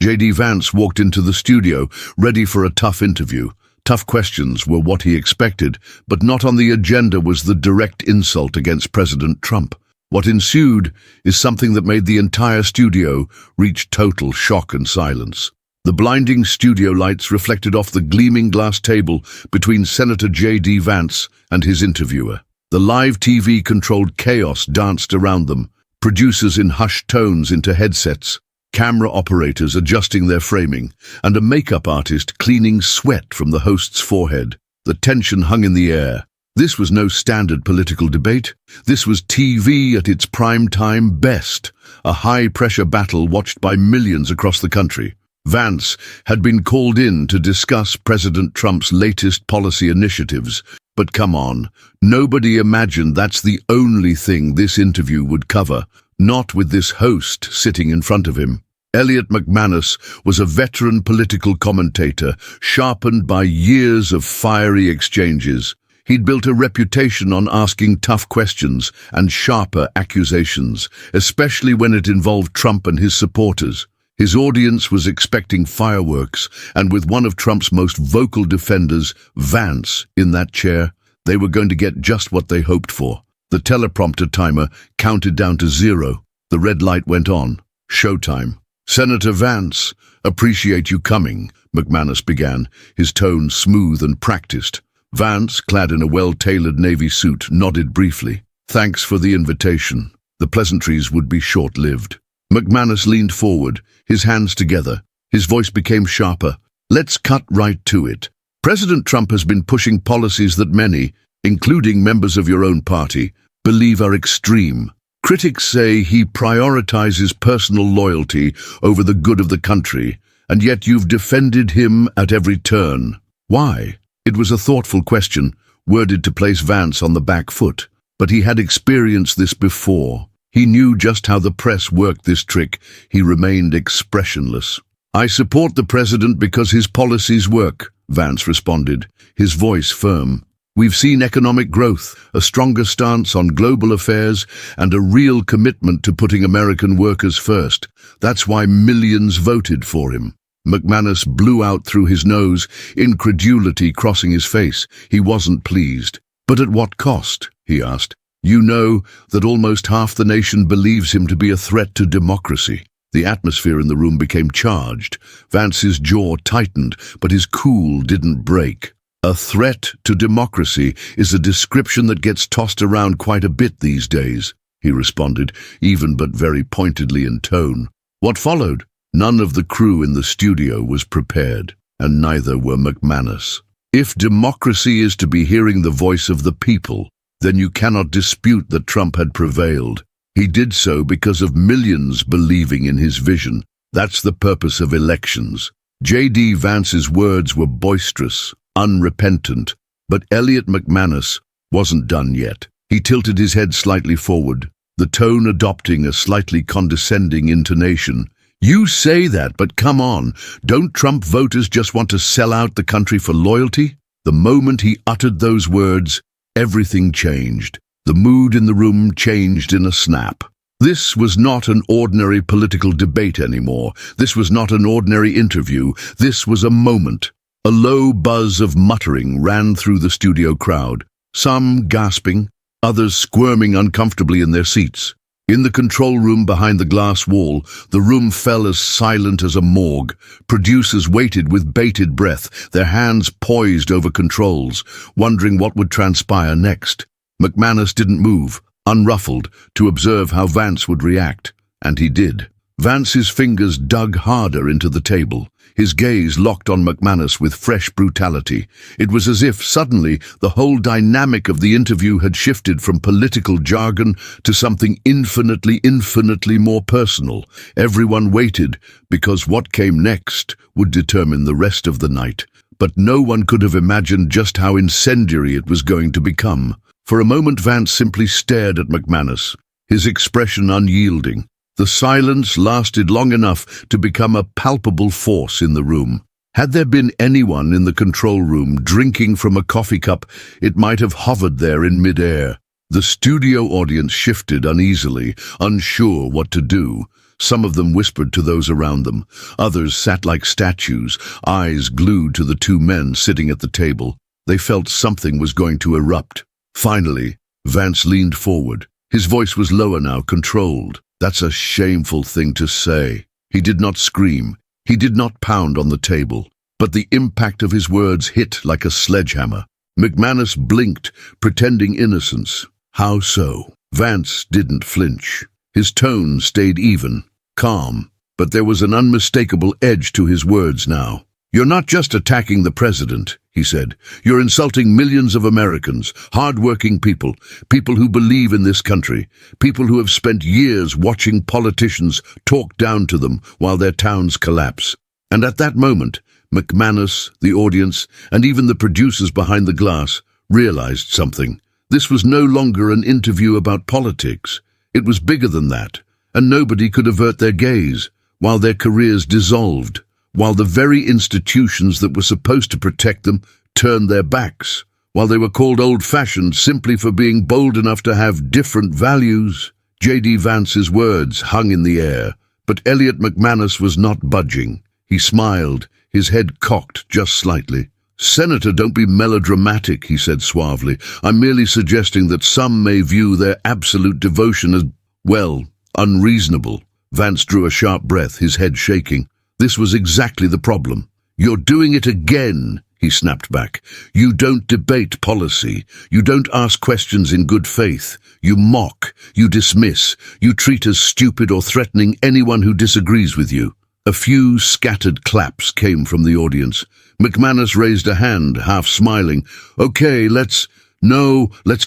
JD Vance walked into the studio, ready for a tough interview. Tough questions were what he expected, but not on the agenda was the direct insult against President Trump. What ensued is something that made the entire studio reach total shock and silence. The blinding studio lights reflected off the gleaming glass table between Senator JD Vance and his interviewer. The live TV-controlled chaos danced around them, producers in hushed tones into headsets, camera operators adjusting their framing, and a makeup artist cleaning sweat from the host's forehead. The tension hung in the air. This was no standard political debate. This was TV at its prime-time best, a high-pressure battle watched by millions across the country. Vance had been called in to discuss President Trump's latest policy initiatives, but come on, nobody imagined that's the only thing this interview would cover, not with this host sitting in front of him. Elliot McManus was a veteran political commentator, sharpened by years of fiery exchanges. He'd built a reputation on asking tough questions and sharper accusations, especially when it involved Trump and his supporters. His audience was expecting fireworks, and with one of Trump's most vocal defenders, Vance, in that chair, they were going to get just what they hoped for. The teleprompter timer counted down to 0. The red light went on. Showtime. "Senator Vance, appreciate you coming," McManus began, his tone smooth and practiced. Vance, clad in a well-tailored navy suit, nodded briefly. "Thanks for the invitation." The pleasantries would be short-lived. McManus leaned forward, his hands together. His voice became sharper. "Let's cut right to it. President Trump has been pushing policies that many, including members of your own party, believe are extreme. Critics say he prioritizes personal loyalty over the good of the country, and yet you've defended him at every turn. Why?" It was a thoughtful question, worded to place Vance on the back foot, but he had experienced this before. He knew just how the press worked this trick. He remained expressionless. "I support the president because his policies work," Vance responded, his voice firm. "We've seen economic growth, a stronger stance on global affairs, and a real commitment to putting American workers first. That's why millions voted for him." McManus blew out through his nose, incredulity crossing his face. He wasn't pleased. "But at what cost?" he asked. "You know that almost half the nation believes him to be a threat to democracy." The atmosphere in the room became charged. Vance's jaw tightened, but his cool didn't break. "A threat to democracy is a description that gets tossed around quite a bit these days," he responded, even but very pointedly in tone. What followed? None of the crew in the studio was prepared, and neither were McManus. If democracy is to be hearing the voice of the people, then you cannot dispute that Trump had prevailed. He did so because of millions believing in his vision. That's the purpose of elections. JD Vance's words were boisterous, unrepentant, but Elliot McManus wasn't done yet. He tilted his head slightly forward, the tone adopting a slightly condescending intonation. "You say that, but come on, don't Trump voters just want to sell out the country for loyalty?" The moment he uttered those words, everything changed. The mood in the room changed in a snap. This was not an ordinary political debate anymore. This was not an ordinary interview. This was a moment. A low buzz of muttering ran through the studio crowd, some gasping, others squirming uncomfortably in their seats. In the control room behind the glass wall, the room fell as silent as a morgue. Producers waited with bated breath, their hands poised over controls, wondering what would transpire next. McManus didn't move, unruffled, to observe how Vance would react, and he did. Vance's fingers dug harder into the table, his gaze locked on McManus with fresh brutality. It was as if, suddenly, the whole dynamic of the interview had shifted from political jargon to something infinitely more personal. Everyone waited, because what came next would determine the rest of the night. But no one could have imagined just how incendiary it was going to become. For a moment, Vance simply stared at McManus, his expression unyielding. The silence lasted long enough to become a palpable force in the room. Had there been anyone in the control room drinking from a coffee cup, it might have hovered there in midair. The studio audience shifted uneasily, unsure what to do. Some of them whispered to those around them. Others sat like statues, eyes glued to the two men sitting at the table. They felt something was going to erupt. Finally, Vance leaned forward. His voice was lower now, controlled. "That's a shameful thing to say." He did not scream. He did not pound on the table. But the impact of his words hit like a sledgehammer. McManus blinked, pretending innocence. How so? Vance didn't flinch. His tone stayed even, calm, but there was an unmistakable edge to his words now. "You're not just attacking the president," he said. "You're insulting millions of Americans, hard-working people, people who believe in this country, people who have spent years watching politicians talk down to them while their towns collapse." And at that moment, McManus, the audience, and even the producers behind the glass realized something. This was no longer an interview about politics. It was bigger than that, and nobody could avert their gaze, while their careers dissolved, while the very institutions that were supposed to protect them turned their backs, while they were called old-fashioned simply for being bold enough to have different values. JD Vance's words hung in the air, but Elliot McManus was not budging. He smiled, his head cocked just slightly. "Senator, don't be melodramatic," he said suavely. "I'm merely suggesting that some may view their absolute devotion as, well, unreasonable." Vance drew a sharp breath, his head shaking. This was exactly the problem. "You're doing it again," he snapped back. "You don't debate policy. You don't ask questions in good faith. You mock, you dismiss, you treat as stupid or threatening anyone who disagrees with you." A few scattered claps came from the audience. McManus raised a hand, half smiling. "Okay, let's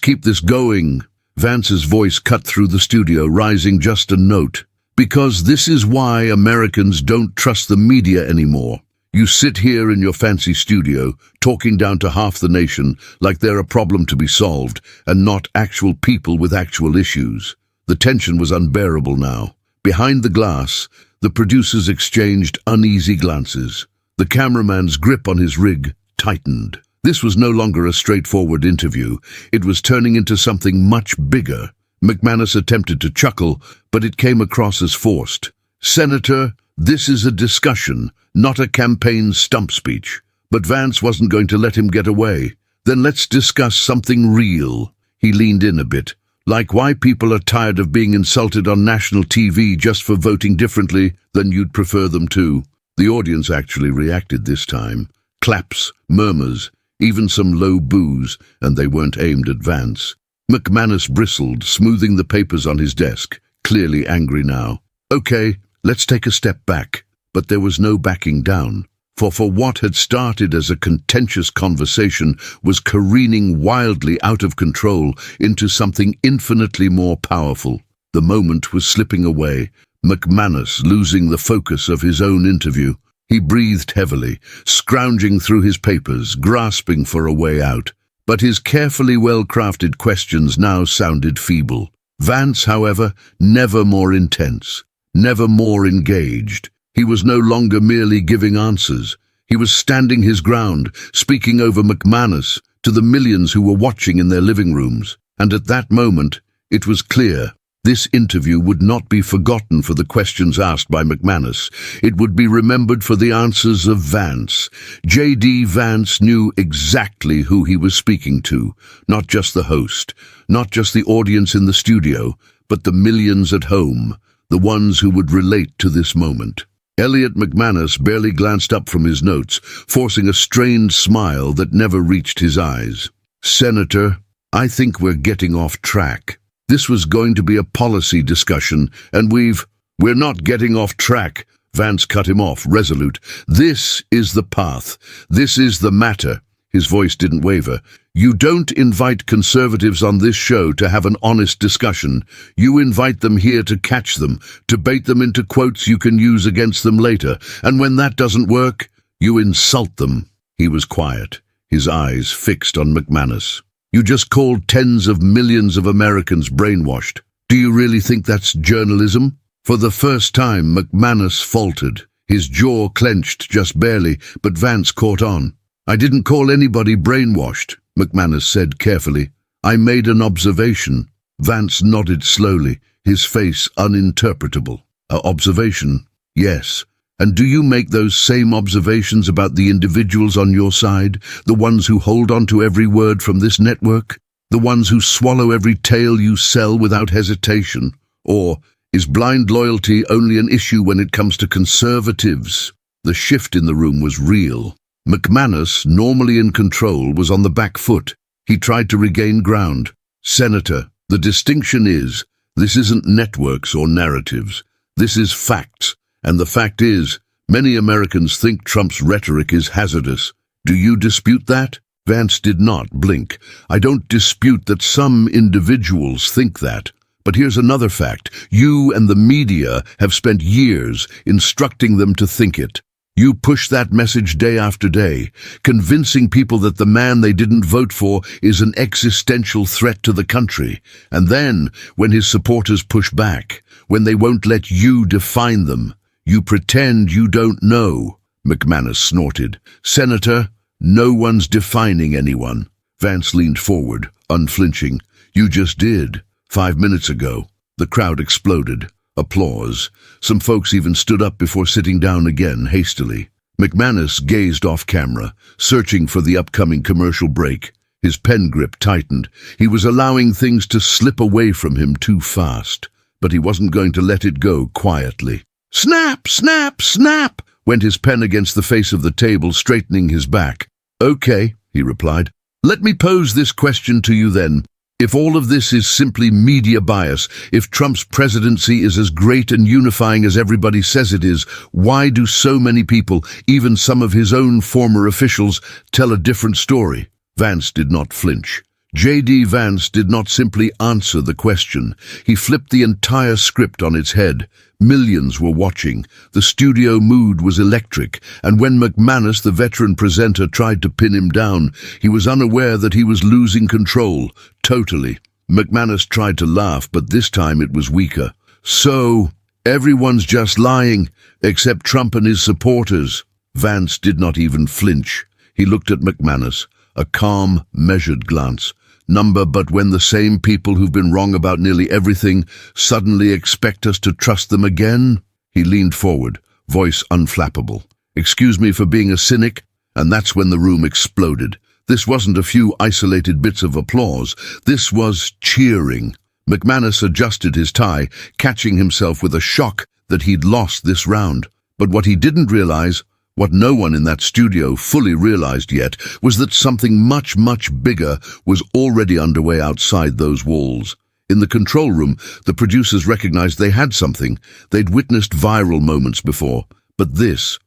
keep this going." Vance's voice cut through the studio, rising just a note. "Because this is why Americans don't trust the media anymore. You sit here in your fancy studio, talking down to half the nation like they're a problem to be solved, and not actual people with actual issues." The tension was unbearable now. Behind the glass, the producers exchanged uneasy glances. The cameraman's grip on his rig tightened. This was no longer a straightforward interview. It was turning into something much bigger. McManus attempted to chuckle, but it came across as forced. "Senator, this is a discussion, not a campaign stump speech." But Vance wasn't going to let him get away. "Then let's discuss something real." He leaned in a bit. "Like why people are tired of being insulted on national TV just for voting differently than you'd prefer them to." The audience actually reacted this time. Claps, murmurs, even some low boos, and they weren't aimed at Vance. McManus bristled, smoothing the papers on his desk, clearly angry now. "Okay, let's take a step back." But there was no backing down. For what had started as a contentious conversation was careening wildly out of control into something infinitely more powerful. The moment was slipping away, McManus losing the focus of his own interview. He breathed heavily, scrounging through his papers, grasping for a way out. But his carefully well-crafted questions now sounded feeble. Vance, however, never more intense, never more engaged. He was no longer merely giving answers. He was standing his ground, speaking over McManus to the millions who were watching in their living rooms. And at that moment, it was clear. This interview would not be forgotten for the questions asked by McManus. It would be remembered for the answers of Vance. JD Vance knew exactly who he was speaking to, not just the host, not just the audience in the studio, but the millions at home, the ones who would relate to this moment. Elliot McManus barely glanced up from his notes, forcing a strained smile that never reached his eyes. "Senator, I think we're getting off track. This was going to be a policy discussion, and we're not getting off track." Vance cut him off, resolute. "This is the path. This is the matter." His voice didn't waver. "You don't invite conservatives on this show to have an honest discussion. You invite them here to catch them, to bait them into quotes you can use against them later. And when that doesn't work, you insult them." He was quiet, his eyes fixed on McManus. "You just called tens of millions of Americans brainwashed. Do you really think that's journalism?" For the first time, McManus faltered. His jaw clenched just barely, but Vance caught on. "I didn't call anybody brainwashed," McManus said carefully. "I made an observation." Vance nodded slowly, his face uninterpretable. Observation, yes. And do you make those same observations about the individuals on your side, the ones who hold on to every word from this network, the ones who swallow every tale you sell without hesitation? Or is blind loyalty only an issue when it comes to conservatives? The shift in the room was real. McManus, normally in control, was on the back foot. He tried to regain ground. Senator, the distinction is, this isn't networks or narratives. This is facts. And the fact is, many Americans think Trump's rhetoric is hazardous. Do you dispute that? Vance did not blink. I don't dispute that some individuals think that. But here's another fact. You and the media have spent years instructing them to think it. You push that message day after day, convincing people that the man they didn't vote for is an existential threat to the country. And then, when his supporters push back, when they won't let you define them, you pretend you don't know. McManus snorted. Senator, no one's defining anyone. Vance leaned forward, unflinching. You just did, 5 minutes ago. The crowd exploded. Applause. Some folks even stood up before sitting down again hastily. McManus gazed off camera, searching for the upcoming commercial break. His pen grip tightened. He was allowing things to slip away from him too fast, but he wasn't going to let it go quietly. Snap, snap, snap, went his pen against the face of the table, straightening his back. Okay, he replied. Let me pose this question to you then. If all of this is simply media bias, if Trump's presidency is as great and unifying as everybody says it is, why do so many people, even some of his own former officials, tell a different story? Vance did not flinch. JD Vance did not simply answer the question. He flipped the entire script on its head. Millions were watching. The studio mood was electric, and when McManus, the veteran presenter, tried to pin him down, he was unaware that he was losing control. Totally. McManus tried to laugh, but this time it was weaker. So, everyone's just lying, except Trump and his supporters. Vance did not even flinch. He looked at McManus, a calm, measured glance. But when the same people who've been wrong about nearly everything suddenly expect us to trust them again? He leaned forward, voice unflappable. Excuse me for being a cynic, and that's when the room exploded. This wasn't a few isolated bits of applause. This was cheering. McManus adjusted his tie, catching himself with a shock that he'd lost this round. But what he didn't realize, what no one in that studio fully realized yet, was that something much, much bigger was already underway outside those walls. In the control room, the producers recognized they had something. They'd witnessed viral moments before. But this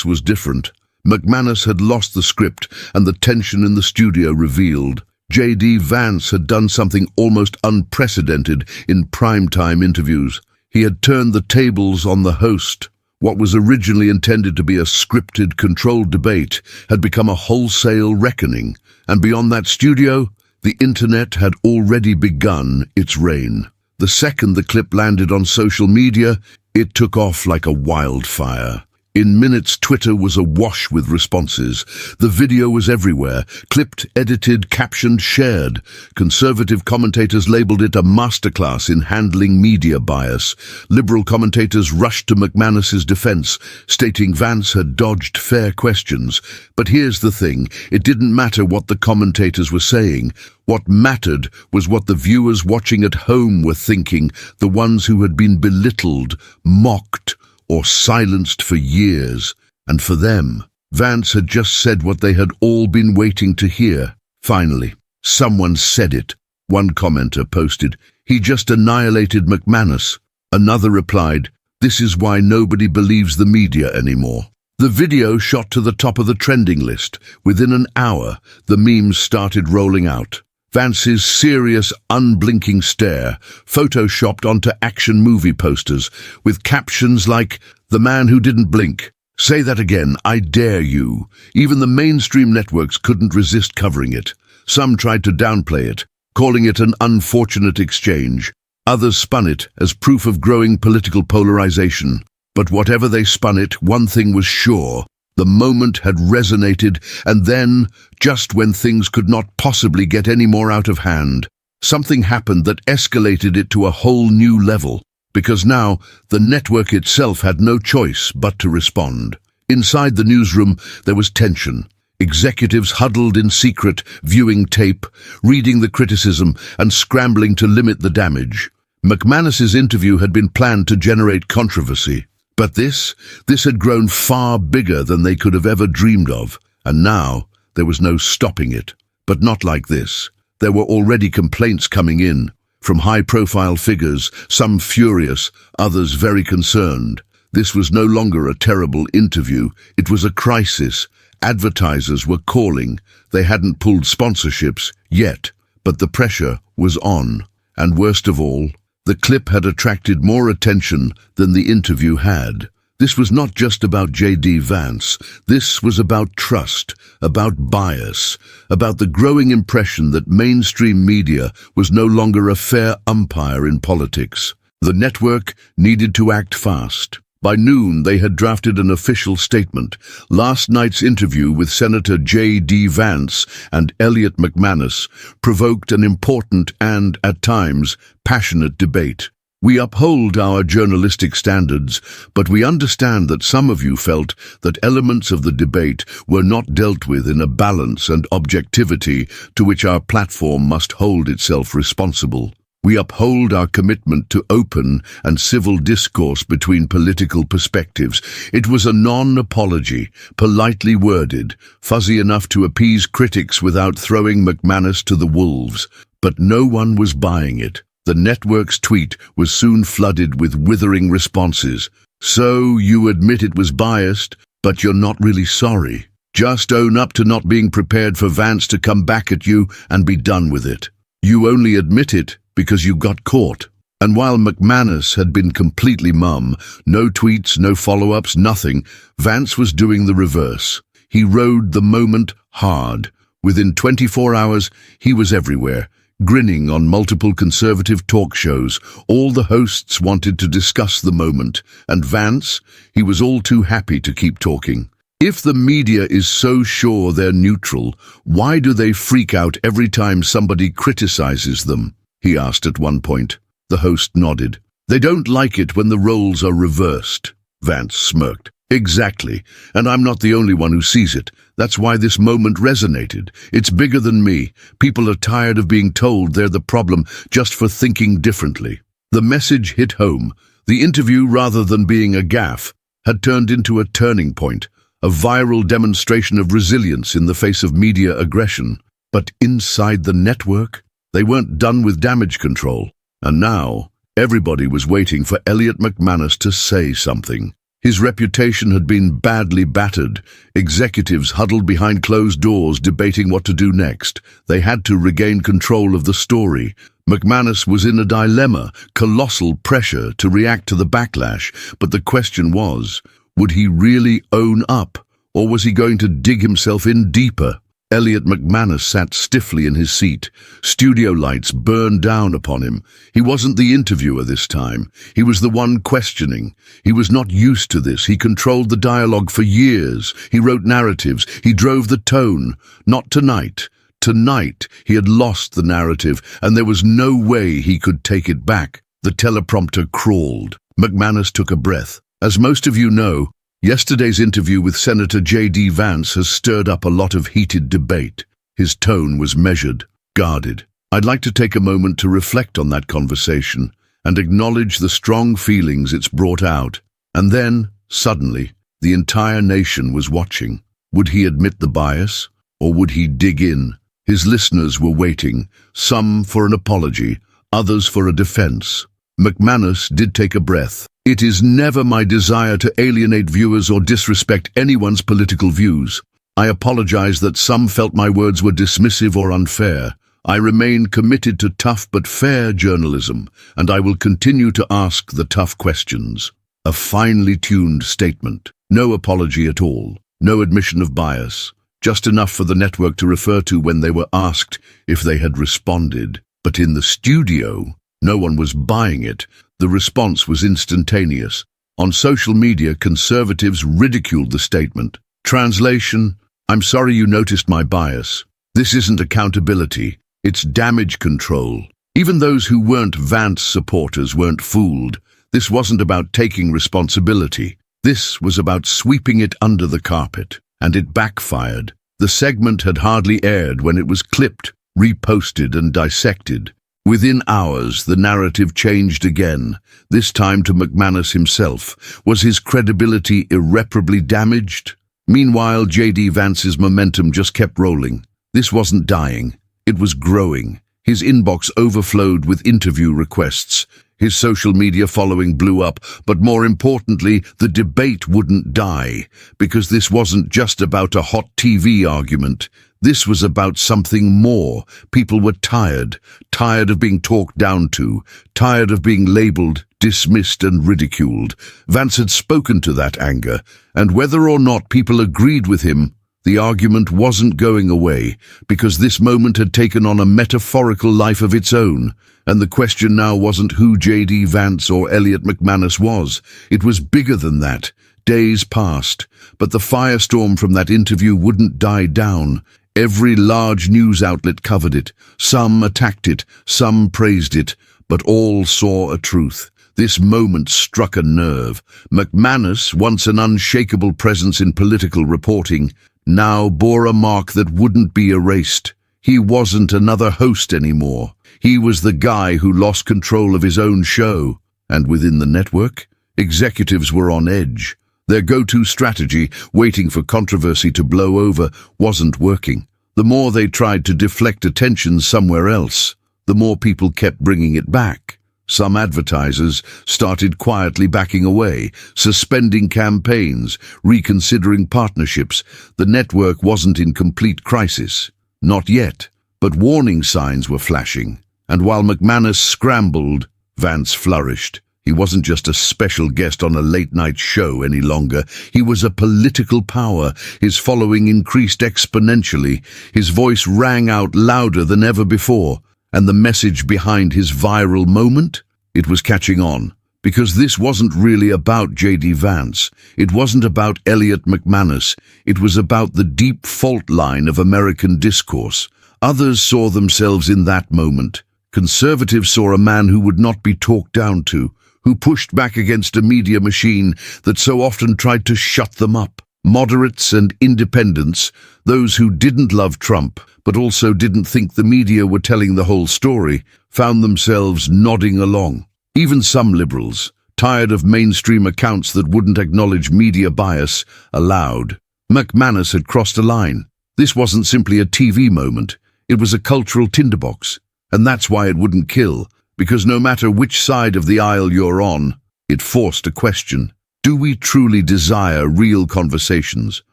was different. McManus had lost the script, and the tension in the studio revealed. JD Vance had done something almost unprecedented in primetime interviews. He had turned the tables on the host. What was originally intended to be a scripted, controlled debate had become a wholesale reckoning, and beyond that studio, the internet had already begun its reign. The second the clip landed on social media, it took off like a wildfire. In minutes, Twitter was awash with responses. The video was everywhere, clipped, edited, captioned, shared. Conservative commentators labeled it a masterclass in handling media bias. Liberal commentators rushed to McManus's defense, stating Vance had dodged fair questions. But here's the thing, it didn't matter what the commentators were saying. What mattered was what the viewers watching at home were thinking, the ones who had been belittled, mocked, or silenced for years. And for them, Vance had just said what they had all been waiting to hear. Finally, someone said it. One commenter posted, "He just annihilated McManus." Another replied, "This is why nobody believes the media anymore." The video shot to the top of the trending list. Within an hour, the memes started rolling out. Vance's serious, unblinking stare, photoshopped onto action movie posters, with captions like, "The man who didn't blink. Say that again, I dare you." Even the mainstream networks couldn't resist covering it. Some tried to downplay it, calling it an unfortunate exchange. Others spun it as proof of growing political polarization. But whatever they spun it, one thing was sure. The moment had resonated, and then, just when things could not possibly get any more out of hand, something happened that escalated it to a whole new level. because now the network itself had no choice but to respond. Inside the newsroom, there was tension. Executives huddled in secret, viewing tape, reading the criticism, and scrambling to limit the damage. McManus's interview had been planned to generate controversy. But this had grown far bigger than they could have ever dreamed of, and now there was no stopping it. But not like this. There were already complaints coming in, from high-profile figures, some furious, others very concerned. This was no longer a terrible interview, it was a crisis. Advertisers were calling. They hadn't pulled sponsorships yet, but the pressure was on. And worst of all, the clip had attracted more attention than the interview had. This was not just about JD Vance. This was about trust, about bias, about the growing impression that mainstream media was no longer a fair umpire in politics. The network needed to act fast. By noon, they had drafted an official statement. Last night's interview with Senator JD Vance and Elliot McManus provoked an important and, at times, passionate debate. We uphold our journalistic standards, but we understand that some of you felt that elements of the debate were not dealt with in a balance and objectivity to which our platform must hold itself responsible. We uphold our commitment to open and civil discourse between political perspectives. It was a non-apology, politely worded, fuzzy enough to appease critics without throwing McManus to the wolves. But no one was buying it. The network's tweet was soon flooded with withering responses. So you admit it was biased, but you're not really sorry. Just own up to not being prepared for Vance to come back at you and be done with it. You only admit it because you got caught. And while McManus had been completely mum, no tweets, no follow-ups, nothing, Vance was doing the reverse. He rode the moment hard. Within 24 hours, he was everywhere, grinning on multiple conservative talk shows. All the hosts wanted to discuss the moment, and Vance, he was all too happy to keep talking. If the media is so sure they're neutral, why do they freak out every time somebody criticizes them? He asked at one point. The host nodded. They don't like it when the roles are reversed. Vance smirked. Exactly, and I'm not the only one who sees it. That's why this moment resonated. It's bigger than me. People are tired of being told they're the problem just for thinking differently. The message hit home. The interview, rather than being a gaffe, had turned into a turning point, a viral demonstration of resilience in the face of media aggression. But inside the network, they weren't done with damage control. And now, everybody was waiting for Elliot McManus to say something. His reputation had been badly battered. Executives huddled behind closed doors debating what to do next. They had to regain control of the story. McManus was in a dilemma, colossal pressure to react to the backlash. But the question was, would he really own up, or was he going to dig himself in deeper? Elliot McManus sat stiffly in his seat. Studio lights burned down upon him. He wasn't the interviewer this time. He was the one questioning. He was not used to this. He controlled the dialogue for years. He wrote narratives. He drove the tone. Not tonight. Tonight, he had lost the narrative, and there was no way he could take it back. The teleprompter crawled. McManus took a breath. As most of you know, yesterday's interview with Senator JD Vance has stirred up a lot of heated debate. His tone was measured, guarded. I'd like to take a moment to reflect on that conversation and acknowledge the strong feelings it's brought out. And then, suddenly, the entire nation was watching. Would he admit the bias, or would he dig in? His listeners were waiting, some for an apology, others for a defense. McManus did take a breath. It is never my desire to alienate viewers or disrespect anyone's political views. I apologize that some felt my words were dismissive or unfair. I remain committed to tough but fair journalism, and I will continue to ask the tough questions. A finely tuned statement. No apology at all. No admission of bias. Just enough for the network to refer to when they were asked if they had responded. But in the studio, no one was buying it. The response was instantaneous. On social media, conservatives ridiculed the statement. Translation: I'm sorry you noticed my bias. This isn't accountability, it's damage control. Even those who weren't Vance supporters weren't fooled. This wasn't about taking responsibility. This was about sweeping it under the carpet. And it backfired. The segment had hardly aired when it was clipped, reposted and dissected. Within hours, the narrative changed again, this time to McManus himself. Was his credibility irreparably damaged? Meanwhile, JD Vance's momentum just kept rolling. This wasn't dying. It was growing. His inbox overflowed with interview requests. His social media following blew up, but more importantly, the debate wouldn't die, because this wasn't just about a hot TV argument. This was about something more. People were tired of being talked down to, tired of being labeled, dismissed and ridiculed. Vance had spoken to that anger, and whether or not people agreed with him, the argument wasn't going away, because this moment had taken on a metaphorical life of its own. And the question now wasn't who JD Vance or Elliot McManus was. It was bigger than that. Days passed, but the firestorm from that interview wouldn't die down. Every large news outlet covered it. Some attacked it, some praised it, but all saw a truth. This moment struck a nerve. McManus, once an unshakable presence in political reporting, now bore a mark that wouldn't be erased. He wasn't another host anymore. He was the guy who lost control of his own show. And within the network, executives were on edge. Their go-to strategy, waiting for controversy to blow over, wasn't working. The more they tried to deflect attention somewhere else, the more people kept bringing it back. Some advertisers started quietly backing away, suspending campaigns, reconsidering partnerships. The network wasn't in complete crisis. Not yet, but warning signs were flashing. And while McManus scrambled, Vance flourished. He wasn't just a special guest on a late-night show any longer. He was a political power. His following increased exponentially. His voice rang out louder than ever before. And the message behind his viral moment? It was catching on. Because this wasn't really about JD Vance. It wasn't about Elliot McManus. It was about the deep fault line of American discourse. Others saw themselves in that moment. Conservatives saw a man who would not be talked down to, who pushed back against a media machine that so often tried to shut them up. Moderates and independents, those who didn't love Trump, but also didn't think the media were telling the whole story, found themselves nodding along. Even some liberals, tired of mainstream accounts that wouldn't acknowledge media bias, allowed. McManus had crossed a line. This wasn't simply a TV moment. It was a cultural tinderbox. And that's why it wouldn't kill, because no matter which side of the aisle you're on, it forced a question. Do we truly desire real conversations,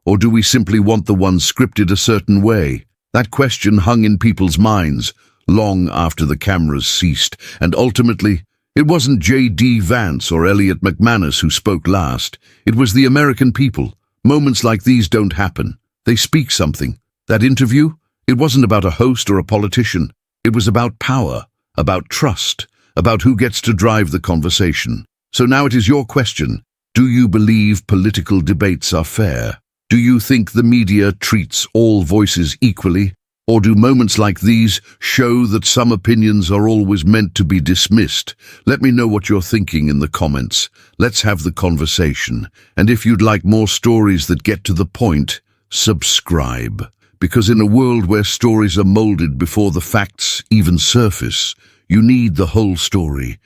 or do we simply want the ones scripted a certain way? That question hung in people's minds long after the cameras ceased, and ultimately, it wasn't JD Vance or Elliot McManus who spoke last. It was the American people. Moments like these don't happen. They speak something. That interview? It wasn't about a host or a politician. It was about power, about trust, about who gets to drive the conversation. So now it is your question. Do you believe political debates are fair? Do you think the media treats all voices equally? Or do moments like these show that some opinions are always meant to be dismissed? Let me know what you're thinking in the comments. Let's have the conversation. And if you'd like more stories that get to the point, subscribe. Because in a world where stories are molded before the facts even surface, you need the whole story.